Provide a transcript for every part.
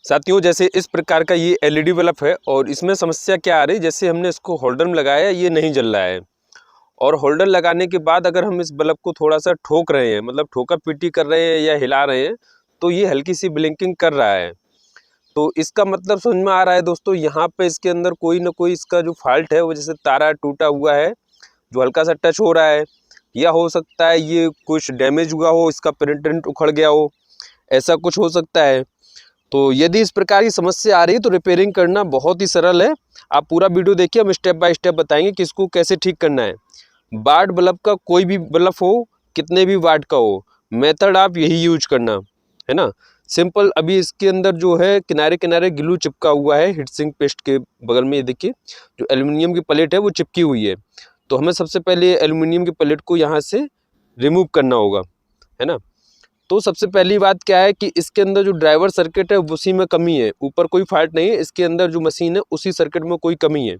साथियों, जैसे इस प्रकार का ये एलईडी बल्ब है और इसमें समस्या क्या आ रही है, जैसे हमने इसको होल्डर में लगाया, ये नहीं जल रहा है। और होल्डर लगाने के बाद अगर हम इस बल्ब को थोड़ा सा ठोक रहे हैं, मतलब ठोका पीटी कर रहे हैं या हिला रहे हैं, तो ये हल्की सी ब्लिंकिंग कर रहा है। तो इसका मतलब समझ में आ रहा है दोस्तों, यहाँ पे इसके अंदर कोई ना कोई इसका जो फॉल्ट है वो जैसे तारा टूटा हुआ है जो हल्का सा टच हो रहा है, या हो सकता है ये कुछ डैमेज हुआ हो, इसका प्रिंट उखड़ गया हो, ऐसा कुछ हो सकता है। तो यदि इस प्रकार की समस्या आ रही है तो रिपेयरिंग करना बहुत ही सरल है। आप पूरा वीडियो देखिए, हम स्टेप बाय स्टेप बताएंगे कि इसको कैसे ठीक करना है। वाट बल्ब का कोई भी बल्ब हो, कितने भी वाट का हो, मेथड आप यही यूज करना है ना, सिंपल। अभी इसके अंदर जो है किनारे किनारे ग्लू चिपका हुआ है हीट सिंक पेस्ट के बगल में, ये देखिए जो एल्युमिनियम की प्लेट है वो चिपकी हुई है। तो हमें सबसे पहले एल्युमिनियम की प्लेट को यहाँ से रिमूव करना होगा, है ना। तो सबसे पहली बात क्या है कि इसके अंदर जो ड्राइवर सर्किट है उसी में कमी है, ऊपर कोई फॉल्ट नहीं है, इसके अंदर जो मशीन है उसी सर्किट में कोई कमी है।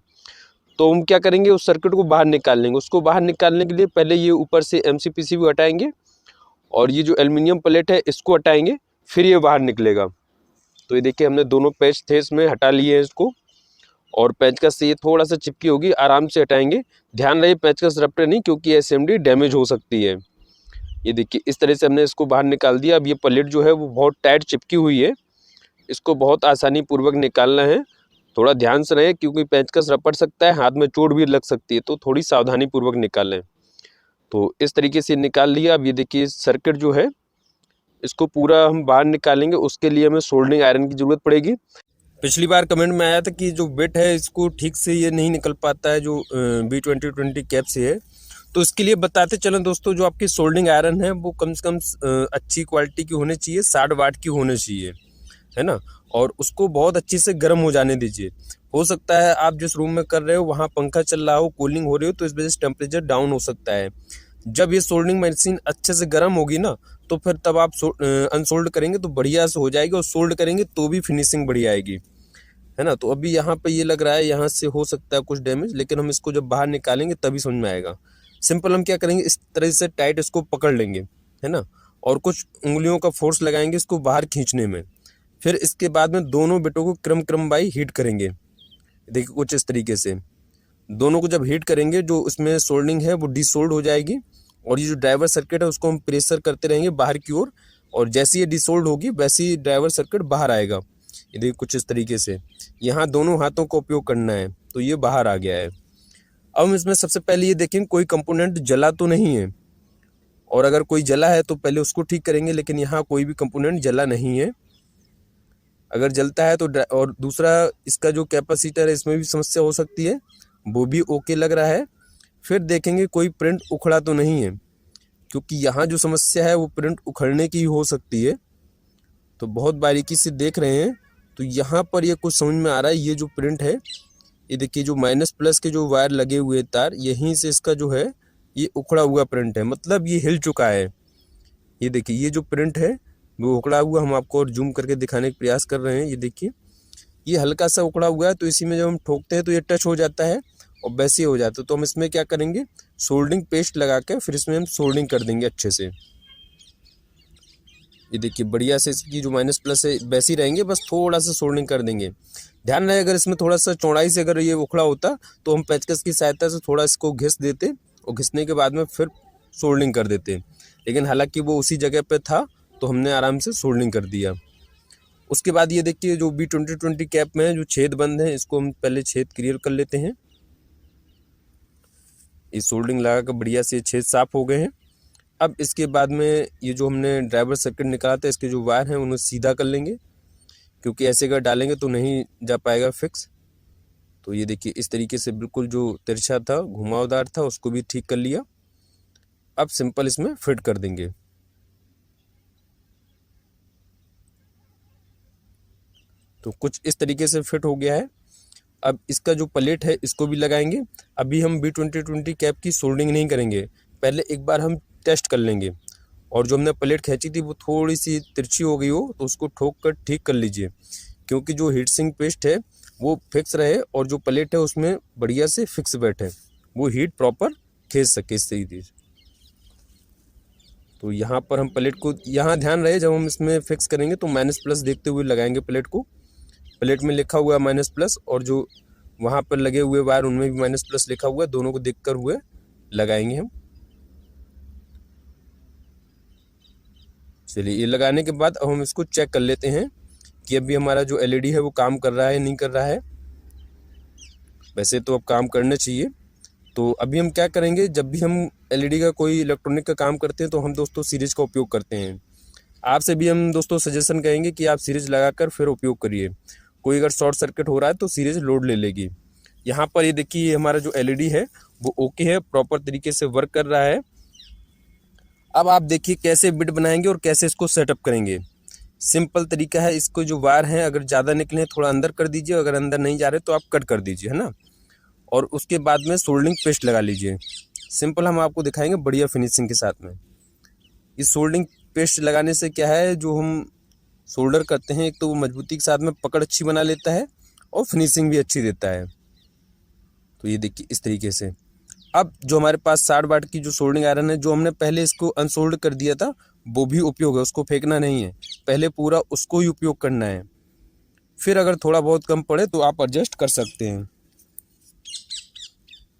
तो हम क्या करेंगे, उस सर्किट को बाहर निकाल लेंगे। उसको बाहर निकालने के लिए पहले ये ऊपर से MCPCB हटाएंगे और ये जो एल्युमिनियम प्लेट है इसको हटाएंगे, फिर ये बाहर निकलेगा। तो ये देखिए हमने दोनों पेच थे इसमें हटा लिए हैं इसको, और पेचकस से ये थोड़ा सा चिपकी होगी, आराम से हटाएंगे। ध्यान रहे पेचकस रपटे नहीं, क्योंकि SMD डैमेज हो सकती है। ये देखिए इस तरह से हमने इसको बाहर निकाल दिया। अब ये प्लेट जो है वो बहुत टाइट चिपकी हुई है, इसको बहुत आसानी पूर्वक निकालना है। थोड़ा ध्यान से रहे क्योंकि पेचकस रपट सकता है, हाथ में चोट भी लग सकती है, तो थोड़ी सावधानी पूर्वक निकालें। तो इस तरीके से निकाल लिया। अब ये देखिए सर्किट जो है इसको पूरा हम बाहर निकालेंगे, उसके लिए हमें सोल्डरिंग आयरन की ज़रूरत पड़ेगी। पिछली बार कमेंट में आया था कि जो बिट है इसको ठीक से ये नहीं निकल पाता है, जो B2020 कैप से है। तो इसके लिए बताते चलें दोस्तों, जो आपकी सोल्डरिंग आयरन है वो कम से कम अच्छी क्वालिटी की होनी चाहिए, 60 वाट की होनी चाहिए, है ना। और उसको बहुत अच्छी से गर्म हो जाने दीजिए। हो सकता है आप जिस रूम में कर रहे हो वहाँ पंखा चल रहा हो, कूलिंग हो रही हो, तो इस वजह से टेम्परेचर डाउन हो सकता है। जब ये सोल्डरिंग मशीन अच्छे से गर्म होगी ना, तो फिर तब आप अनसोल्ड करेंगे तो बढ़िया से हो जाएगी, और सोल्ड करेंगे तो भी फिनिशिंग बढ़िया आएगी, है ना। तो अभी यहाँ पे ये लग रहा है यहाँ से हो सकता है कुछ डैमेज, लेकिन हम इसको जब बाहर निकालेंगे तभी समझ में आएगा। सिंपल हम क्या करेंगे, इस तरह से टाइट इसको पकड़ लेंगे, है ना, और कुछ उंगलियों का फोर्स लगाएंगे इसको बाहर खींचने में। फिर इसके बाद में दोनों बिटों को क्रम बाई हीट करेंगे। देखिए कुछ इस तरीके से दोनों को जब हीट करेंगे, जो उसमें सोल्डरिंग है वो डिसोल्ड हो जाएगी, और ये जो ड्राइवर सर्किट है उसको हम प्रेशर करते रहेंगे बाहर की ओर, और जैसे ये डिसोल्ड होगी वैसे ही ड्राइवर सर्किट बाहर आएगा। ये देखिए कुछ इस तरीके से यहाँ दोनों हाथों का उपयोग करना है, तो ये बाहर आ गया है। अब हम इसमें सबसे पहले ये देखेंगे कोई कंपोनेंट जला तो नहीं है, और अगर कोई जला है तो पहले उसको ठीक करेंगे, लेकिन यहाँ कोई भी कंपोनेंट जला नहीं है। अगर जलता है तो और दूसरा इसका जो कैपेसिटर है इसमें भी समस्या हो सकती है, वो भी ओके लग रहा है। फिर देखेंगे कोई प्रिंट उखड़ा तो नहीं है, क्योंकि यहाँ जो समस्या है वो प्रिंट उखड़ने की हो सकती है। तो बहुत बारीकी से देख रहे हैं, तो यहाँ पर ये कुछ समझ में आ रहा है। ये जो प्रिंट है, ये देखिए जो माइनस प्लस के जो वायर लगे हुए तार, यहीं से इसका जो है ये उखड़ा हुआ प्रिंट है, मतलब ये हिल चुका है। ये देखिए ये जो प्रिंट है वो उखड़ा हुआ, हम आपको और जूम करके दिखाने का प्रयास कर रहे हैं। ये देखिए ये हल्का सा उखड़ा हुआ है, तो इसी में जब हम ठोकते हैं तो ये टच हो जाता है और वैसे ही हो जाता है। तो हम इसमें क्या करेंगे, सोल्डरिंग पेस्ट लगा के फिर इसमें हम सोल्डरिंग कर देंगे अच्छे से। ये देखिए बढ़िया से इसकी जो माइनस प्लस है वैसे ही रहेंगे, बस थोड़ा सा सोल्डरिंग कर देंगे। ध्यान रहे अगर इसमें थोड़ा सा चौड़ाई से अगर ये उखड़ा होता तो हम पेचकस की सहायता से थोड़ा इसको घिस देते, और घिसने के बाद में फिर सोल्डरिंग कर देते, लेकिन हालांकि वो उसी जगह पे था तो हमने आराम से सोल्डरिंग कर दिया। उसके बाद ये देखिए जो B2020 कैप में है जो छेद बंद है, इसको हम पहले छेद क्लियर कर लेते हैं। ये सोल्डरिंग लगा कर बढ़िया से छेद साफ हो गए हैं। अब इसके बाद में ये जो हमने ड्राइवर सर्किट निकाला था, इसके जो वायर हैं उन्हें सीधा कर लेंगे, क्योंकि ऐसे अगर डालेंगे तो नहीं जा पाएगा फिक्स। तो ये देखिए इस तरीके से बिल्कुल जो तिरछा था, घुमावदार था, उसको भी ठीक कर लिया। अब सिंपल इसमें फिट कर देंगे। तो कुछ इस तरीके से फिट हो गया है। अब इसका जो प्लेट है इसको भी लगाएंगे। अभी हम B2020 कैप की सोल्डरिंग नहीं करेंगे, पहले एक बार हम टेस्ट कर लेंगे। और जो हमने प्लेट खींची थी वो थोड़ी सी तिरछी हो गई हो तो उसको ठोक कर ठीक कर लीजिए, क्योंकि जो हीट सिंक पेस्ट है वो फिक्स रहे और जो प्लेट है उसमें बढ़िया से फिक्स बैठे, वो हीट प्रॉपर खींच सके इस तरीके से। तो यहाँ पर हम प्लेट को, यहाँ ध्यान रहे जब हम इसमें फिक्स करेंगे तो माइनस प्लस देखते हुए लगाएंगे प्लेट को, प्लेट में लिखा हुआ है माइनस प्लस, और जो वहाँ पर लगे हुए वायर उनमें भी माइनस प्लस लिखा हुआ है, दोनों को देखकर हुए लगाएंगे हम। चलिए, ये लगाने के बाद अब हम इसको चेक कर लेते हैं कि अभी हमारा जो एलईडी है वो काम कर रहा है नहीं कर रहा है। वैसे तो अब काम करना चाहिए। तो अभी हम क्या करेंगे, जब भी हम एलईडी का कोई इलेक्ट्रॉनिक का काम करते हैं तो हम दोस्तों सीरीज का उपयोग करते हैं। आपसे भी हम दोस्तों सजेशन कहेंगे कि आप सीरीज लगाकर फिर उपयोग करिए। कोई अगर शॉर्ट सर्किट हो रहा है तो सीरीज लोड ले लेगी। यहाँ पर ये देखिए, हमारा जो एलईडी है वो ओके है, प्रॉपर तरीके से वर्क कर रहा है। अब आप देखिए कैसे बिट बनाएंगे और कैसे इसको सेटअप करेंगे। सिंपल तरीका है, इसको जो वायर हैं अगर ज़्यादा निकले थोड़ा अंदर कर दीजिए, अगर अंदर नहीं जा रहे तो आप कट कर दीजिए, है ना। और उसके बाद में सोल्डरिंग पेस्ट लगा लीजिए। सिंपल हम आपको दिखाएंगे बढ़िया फिनिशिंग के साथ में। इस सोल्डरिंग पेस्ट लगाने से क्या है, जो हम सोल्डर करते हैं एक तो वो मजबूती के साथ में पकड़ अच्छी बना लेता है और फिनिशिंग भी अच्छी देता है। तो ये देखिए इस तरीके से। अब जो हमारे पास 60 वाट की जो सोल्डरिंग आयरन है, जो हमने पहले इसको अनसोल्ड कर दिया था, वो भी उपयोग है, उसको फेंकना नहीं है, पहले पूरा उसको ही उपयोग करना है। फिर अगर थोड़ा बहुत कम पड़े तो आप एडजस्ट कर सकते हैं,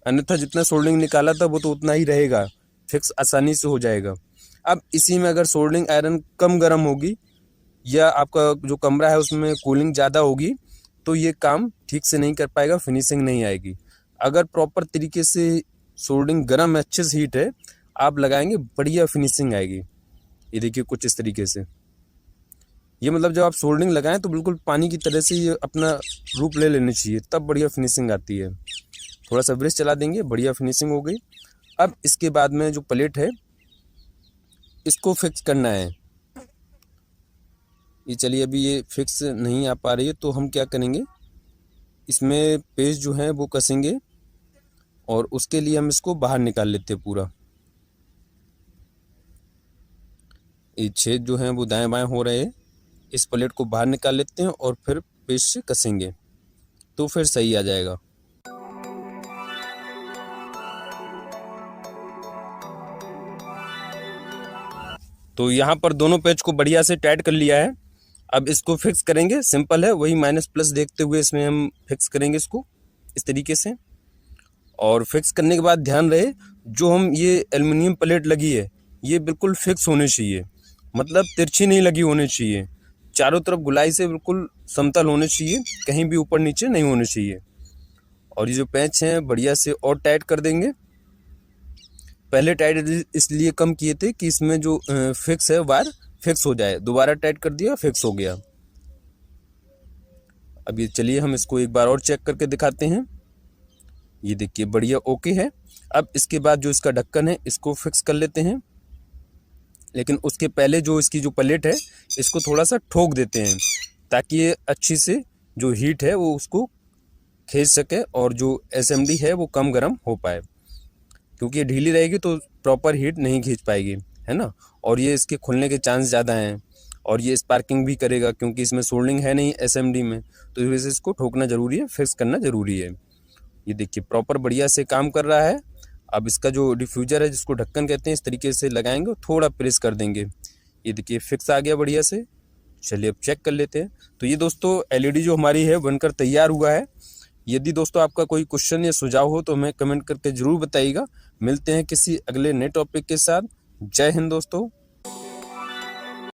अन्यथा जितना सोल्डरिंग निकाला था वो तो उतना ही रहेगा, फिक्स आसानी से हो जाएगा। अब इसी में अगर सोल्डरिंग आयरन कम गर्म होगी या आपका जो कमरा है उसमें कूलिंग ज़्यादा होगी तो ये काम ठीक से नहीं कर पाएगा, फिनिशिंग नहीं आएगी। अगर प्रॉपर तरीके से सोल्डरिंग गर्म है, अच्छे से हीट है, आप लगाएंगे बढ़िया फिनिशिंग आएगी। ये देखिए कुछ इस तरीके से। ये मतलब जब आप सोल्डरिंग लगाएं तो बिल्कुल पानी की तरह से ये अपना रूप ले लेनी चाहिए, तब बढ़िया फिनिशिंग आती है। थोड़ा सा ब्रश चला देंगे, बढ़िया फिनिशिंग हो गई। अब इसके बाद में जो प्लेट है इसको फिक्स करना है। ये चलिए, अभी ये फिक्स नहीं आ पा रही है तो हम क्या करेंगे, इसमें पेस्ट जो है वो कसेंगे और उसके लिए हम इसको बाहर निकाल लेते हैं पूरा। ये छेद जो हैं वो दाएं बाएं हो रहे हैं, इस प्लेट को बाहर निकाल लेते हैं और फिर पेस्ट से कसेंगे तो फिर सही आ जाएगा। तो यहाँ पर दोनों पेज को बढ़िया से टाइट कर लिया है। अब इसको फिक्स करेंगे, सिंपल है, वही माइनस प्लस देखते हुए इसमें हम फिक्स करेंगे इसको इस तरीके से। और फिक्स करने के बाद ध्यान रहे, जो हम ये एल्युमिनियम प्लेट लगी है ये बिल्कुल फिक्स होनी चाहिए, मतलब तिरछी नहीं लगी होनी चाहिए, चारों तरफ गुलाई से बिल्कुल समतल होने चाहिए, कहीं भी ऊपर नीचे नहीं होने चाहिए। और ये जो पैच हैं बढ़िया से और टाइट कर देंगे। पहले टाइट इसलिए कम किए थे कि इसमें जो फिक्स है वायर फिक्स हो जाए, दोबारा टाइट कर दिया फिक्स हो गया। अब ये चलिए हम इसको एक बार और चेक करके दिखाते हैं। ये देखिए बढ़िया ओके है। अब इसके बाद जो इसका ढक्कन है इसको फिक्स कर लेते हैं, लेकिन उसके पहले जो इसकी जो प्लेट है इसको थोड़ा सा ठोक देते हैं ताकि ये अच्छी से जो हीट है वो उसको खींच सके और जो एसएमडी है वो कम गर्म हो पाए, क्योंकि ये ढीली रहेगी तो प्रॉपर हीट नहीं खींच पाएगी, है ना। और ये इसके खुलने के चांस ज़्यादा हैं और ये स्पार्किंग भी करेगा क्योंकि इसमें सोल्डरिंग है नहीं एसएमडी में, तो इस वजह से इसको ठोकना ज़रूरी है, फिक्स करना ज़रूरी है। ये देखिए प्रॉपर बढ़िया से काम कर रहा है। अब इसका जो डिफ्यूज़र है जिसको ढक्कन कहते हैं इस तरीके से लगाएंगे, थोड़ा प्रेस कर देंगे, ये देखिए फिक्स आ गया बढ़िया से। चलिए अब चेक कर लेते हैं। तो ये दोस्तों एलईडी जो हमारी है बनकर तैयार हुआ है। यदि दोस्तों आपका कोई क्वेश्चन या सुझाव हो तो हमें कमेंट करके ज़रूर बताइएगा। मिलते हैं किसी अगले नए टॉपिक के साथ। जय हिंद दोस्तों।